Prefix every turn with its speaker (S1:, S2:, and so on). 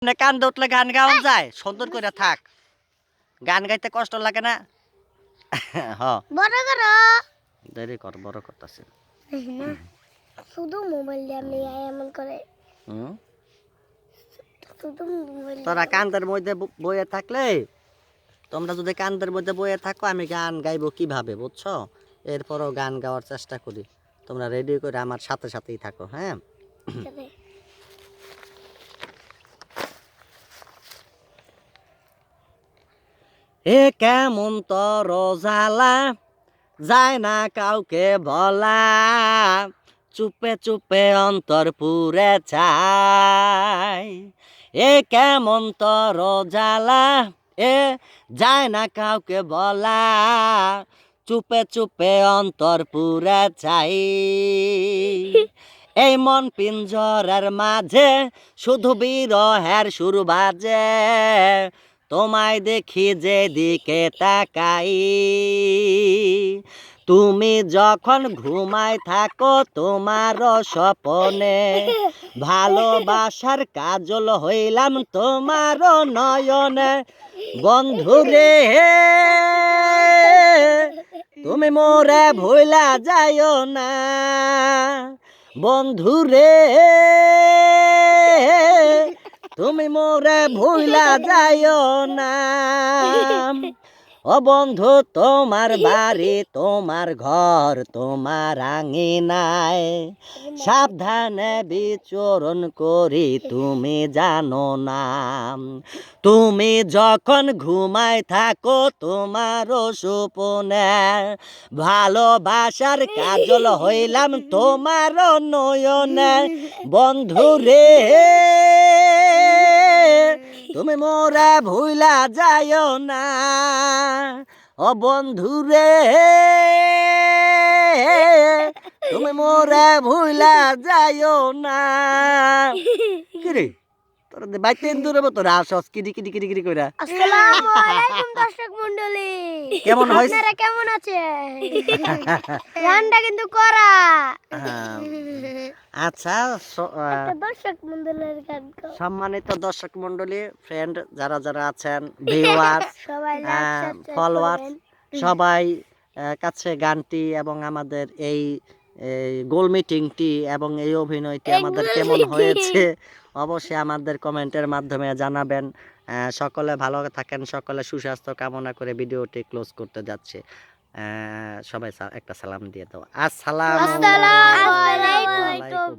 S1: না কান উঠলে গান গাওয়া যায় সুন্দর করে থাক গান গাইতে কষ্ট লাগে না হ
S2: বড় করো
S1: দেরি কর বড় করতেছে
S2: শুধু মোবাইল দিয়ে আমি এমন করে শুধু মোবাইল
S1: তোরা কান্দের মধ্যে বইয়ে থাকলে তোমরা যদি কান্দের মধ্যে বইয়ে থাকো আমি গান গাইবো কিভাবে বুঝছো এরপরও গান গাওয়ার চেষ্টা করি তোমরা রেডি করে আমার সাথে সাথেই থাকো হ্যাঁ এ কেমন তর জ্বালা যায় না কাউকে বলা চুপে চুপে অন্তর পুরে চাই এ কেমন তর জ্বালা এ যায় না কাউকে বলা চুপে চুপে অন্তর পুরে চাই এই মন পিঞ্জরার মাঝে শুধু বিরহের সুর বাজে তোমায় দেখি যেদিকে তাকাই তুমি যখন ঘুমায় থাকো তোমার স্বপনে ভালোবাসার কাজল হইলাম তোমার নয়নে বন্ধুরে তুমি মোরে ভুলা যাইও না বন্ধুরে তুমি মোরে ভুলা যাইও না ও বন্ধু তোমার বাড়ি তোমার ঘর তোমার আঙিনায় সাবধানে বিচরণ করি তুমি জানো না তুমি যখন ঘুমায় থাকো তোমার সুপনে ভালোবাসার কাজল হইলাম তোমার নয়নে বন্ধুরে তুমি মোরা ভুলা যাইও না ও বন্ধুরে তুমি মোরা ভুলা যাইও না কিরে তোর বাইতে দূরে তোরা আসস কিডি কিডি কিডি কিডি কইরা
S2: আসসালামু আলাইকুম দর্শক মণ্ডলী
S1: কেমন হইছে
S2: আপনারা কেমন আছেন গানটা কিন্তু করা
S1: আচ্ছা
S2: দর্শক মণ্ডলীর গান
S1: সম্মানিত দর্শক মণ্ডলী ফ্রেন্ড যারা যারা আছেন ভিউয়ার
S2: সবাই
S1: ফলোয়ার সবাই কাছে গানটি এবং আমাদের এই গোল মিটিংটি এবং এই অভিনয়টি আমাদের কেমন হয়েছে অবশ্যই আমাদের কমেন্টের মাধ্যমে জানাবেন সকলে ভালো থাকেন সকলে সুস্বাস্থ্য কামনা করে ভিডিওটি ক্লোজ করতে যাচ্ছে সবাই একটা সালাম দিয়ে দাও আসসালামু আলাইকুম